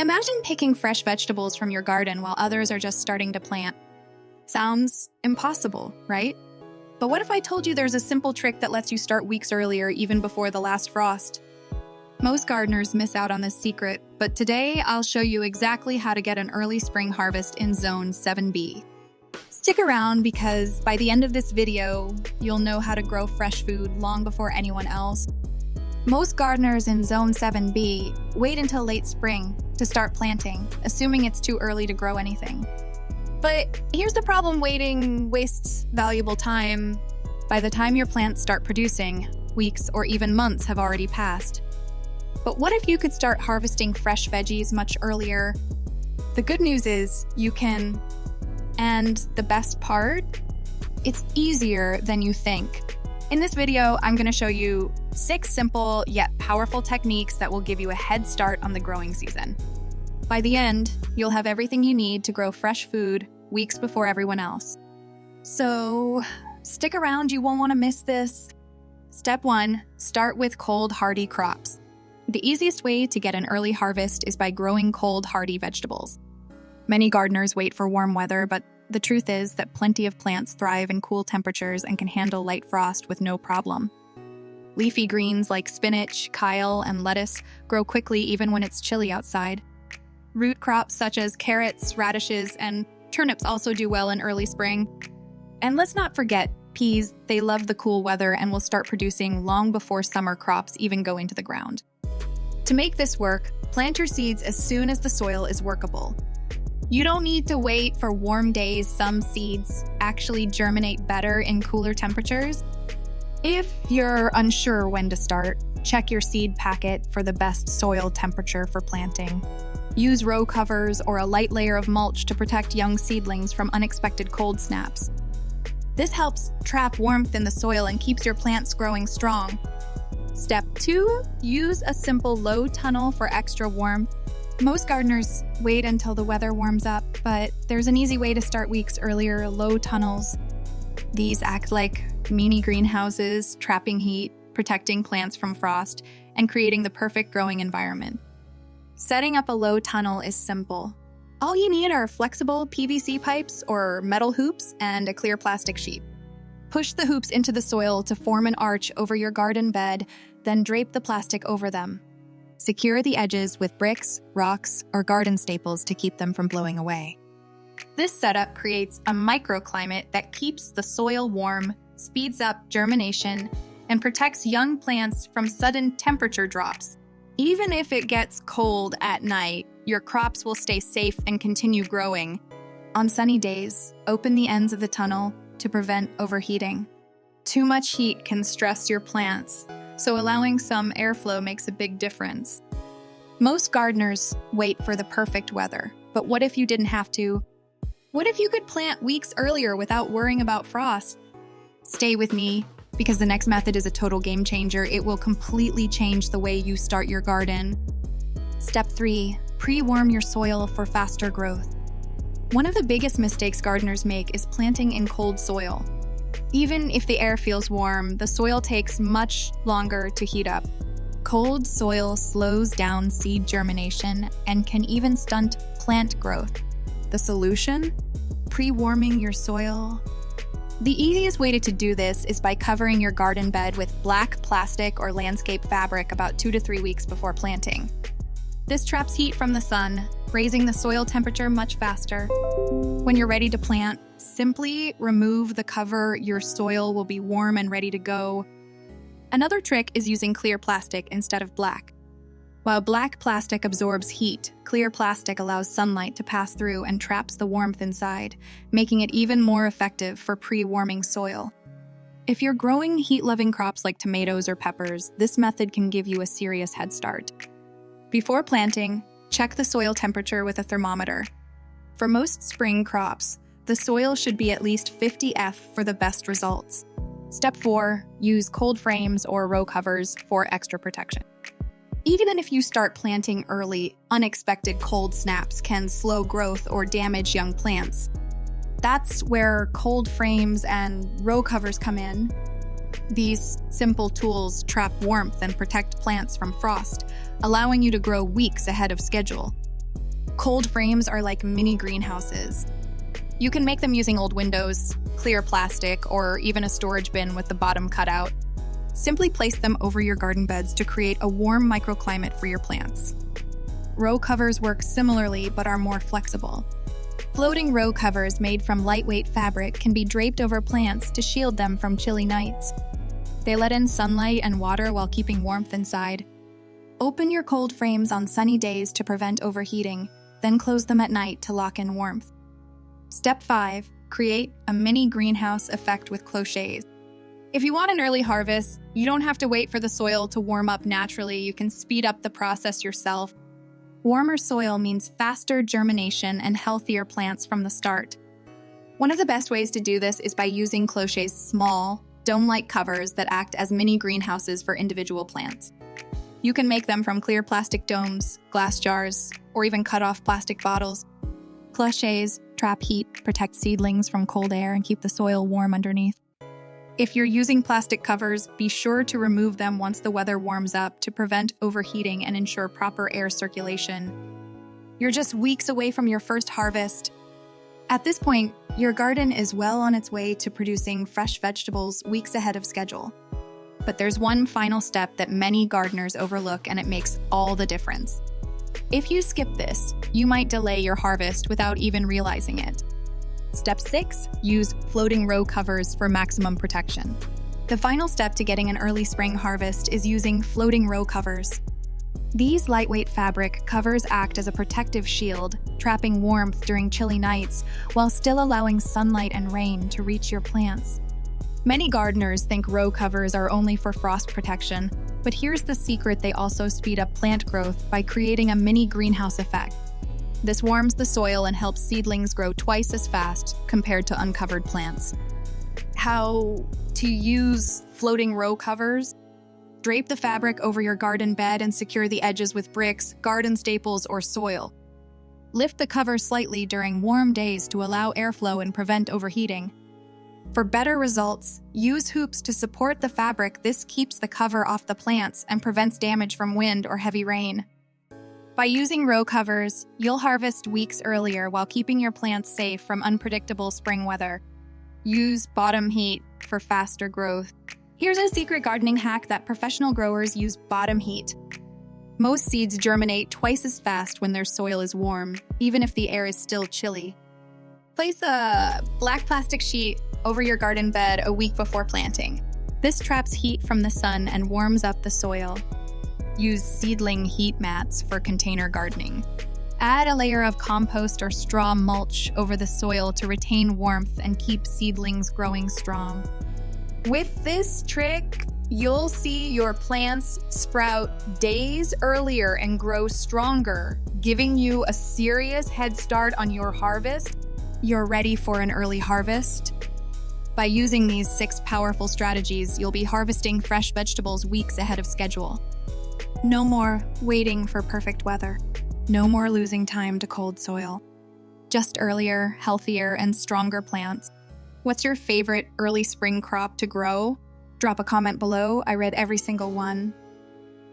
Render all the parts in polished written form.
Imagine picking fresh vegetables from your garden while others are just starting to plant. Sounds impossible, right? But what if I told you there's a simple trick that lets you start weeks earlier, even before the last frost? Most gardeners miss out on this secret, but today I'll show you exactly how to get an early spring harvest in Zone 7B. Stick around because by the end of this video, you'll know how to grow fresh food long before anyone else. Most gardeners in Zone 7B wait until late spring to start planting, assuming it's too early to grow anything. But here's the problem: waiting wastes valuable time. By the time your plants start producing, weeks or even months have already passed. But what if you could start harvesting fresh veggies much earlier? The good news is you can. And the best part? It's easier than you think. In this video, I'm going to show you 6 simple yet powerful techniques that will give you a head start on the growing season. By the end, you'll have everything you need to grow fresh food weeks before everyone else. So, stick around, you won't want to miss this. Step 1, start with cold, hardy crops. The easiest way to get an early harvest is by growing cold, hardy vegetables. Many gardeners wait for warm weather, but the truth is that plenty of plants thrive in cool temperatures and can handle light frost with no problem. Leafy greens like spinach, kale, and lettuce grow quickly even when it's chilly outside. Root crops such as carrots, radishes, and turnips also do well in early spring. And let's not forget peas. They love the cool weather and will start producing long before summer crops even go into the ground. To make this work, plant your seeds as soon as the soil is workable. You don't need to wait for warm days. Some seeds actually germinate better in cooler temperatures. If you're unsure when to start, check your seed packet for the best soil temperature for planting. Use row covers or a light layer of mulch to protect young seedlings from unexpected cold snaps. This helps trap warmth in the soil and keeps your plants growing strong. Step 2, use a simple low tunnel for extra warmth. Most gardeners wait until the weather warms up, but there's an easy way to start weeks earlier: low tunnels. These act like mini greenhouses, trapping heat, protecting plants from frost, and creating the perfect growing environment. Setting up a low tunnel is simple. All you need are flexible PVC pipes or metal hoops and a clear plastic sheet. Push the hoops into the soil to form an arch over your garden bed, then drape the plastic over them. Secure the edges with bricks, rocks, or garden staples to keep them from blowing away. This setup creates a microclimate that keeps the soil warm, speeds up germination, and protects young plants from sudden temperature drops. Even if it gets cold at night, your crops will stay safe and continue growing. On sunny days, open the ends of the tunnel to prevent overheating. Too much heat can stress your plants, so allowing some airflow makes a big difference. Most gardeners wait for the perfect weather, but what if you didn't have to? What if you could plant weeks earlier without worrying about frost? Stay with me, because the next method is a total game changer. It will completely change the way you start your garden. Step 3, pre-warm your soil for faster growth. One of the biggest mistakes gardeners make is planting in cold soil. Even if the air feels warm, the soil takes much longer to heat up. Cold soil slows down seed germination and can even stunt plant growth. The solution? Pre-warming your soil. The easiest way to do this is by covering your garden bed with black plastic or landscape fabric about 2 to 3 weeks before planting. This traps heat from the sun, raising the soil temperature much faster. When you're ready to plant, simply remove the cover. Your soil will be warm and ready to go. Another trick is using clear plastic instead of black. While black plastic absorbs heat, clear plastic allows sunlight to pass through and traps the warmth inside, making it even more effective for pre-warming soil. If you're growing heat-loving crops like tomatoes or peppers, this method can give you a serious head start. Before planting, check the soil temperature with a thermometer. For most spring crops, the soil should be at least 50 F for the best results. Step 4, use cold frames or row covers for extra protection. Even if you start planting early, unexpected cold snaps can slow growth or damage young plants. That's where cold frames and row covers come in. These simple tools trap warmth and protect plants from frost, allowing you to grow weeks ahead of schedule. Cold frames are like mini greenhouses. You can make them using old windows, clear plastic, or even a storage bin with the bottom cut out. Simply place them over your garden beds to create a warm microclimate for your plants. Row covers work similarly but are more flexible. Floating row covers made from lightweight fabric can be draped over plants to shield them from chilly nights. They let in sunlight and water while keeping warmth inside. Open your cold frames on sunny days to prevent overheating, then close them at night to lock in warmth. Step 5. Create a mini greenhouse effect with cloches. If you want an early harvest, you don't have to wait for the soil to warm up naturally. You can speed up the process yourself. Warmer soil means faster germination and healthier plants from the start. One of the best ways to do this is by using cloches' small, dome-like covers that act as mini greenhouses for individual plants. You can make them from clear plastic domes, glass jars, or even cut-off plastic bottles. Cloches trap heat, protect seedlings from cold air, and keep the soil warm underneath. If you're using plastic covers, be sure to remove them once the weather warms up to prevent overheating and ensure proper air circulation. You're just weeks away from your first harvest. At this point, your garden is well on its way to producing fresh vegetables weeks ahead of schedule. But there's one final step that many gardeners overlook, and it makes all the difference. If you skip this, you might delay your harvest without even realizing it. Step 6. Use floating row covers for maximum protection. The final step to getting an early spring harvest is using floating row covers. These lightweight fabric covers act as a protective shield, trapping warmth during chilly nights while still allowing sunlight and rain to reach your plants. Many gardeners think row covers are only for frost protection, but here's the secret: they also speed up plant growth by creating a mini greenhouse effect. This warms the soil and helps seedlings grow twice as fast compared to uncovered plants. How to use floating row covers? Drape the fabric over your garden bed and secure the edges with bricks, garden staples, or soil. Lift the cover slightly during warm days to allow airflow and prevent overheating. For better results, use hoops to support the fabric. This keeps the cover off the plants and prevents damage from wind or heavy rain. By using row covers, you'll harvest weeks earlier while keeping your plants safe from unpredictable spring weather. Use bottom heat for faster growth. Here's a secret gardening hack that professional growers use: bottom heat. Most seeds germinate twice as fast when their soil is warm, even if the air is still chilly. Place a black plastic sheet over your garden bed a week before planting. This traps heat from the sun and warms up the soil. Use seedling heat mats for container gardening. Add a layer of compost or straw mulch over the soil to retain warmth and keep seedlings growing strong. With this trick, you'll see your plants sprout days earlier and grow stronger, giving you a serious head start on your harvest. You're ready for an early harvest. By using these 6 powerful strategies, you'll be harvesting fresh vegetables weeks ahead of schedule. No more waiting for perfect weather. No more losing time to cold soil. Just earlier, healthier, and stronger plants. What's your favorite early spring crop to grow? Drop a comment below. I read every single one.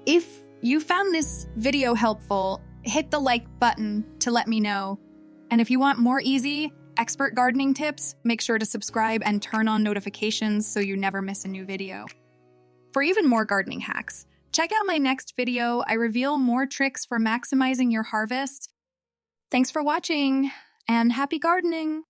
If you found this video helpful, hit the like button to let me know. And if you want more easy, expert gardening tips, make sure to subscribe and turn on notifications so you never miss a new video. For even more gardening hacks, check out my next video. I reveal more tricks for maximizing your harvest. Thanks for watching, and happy gardening!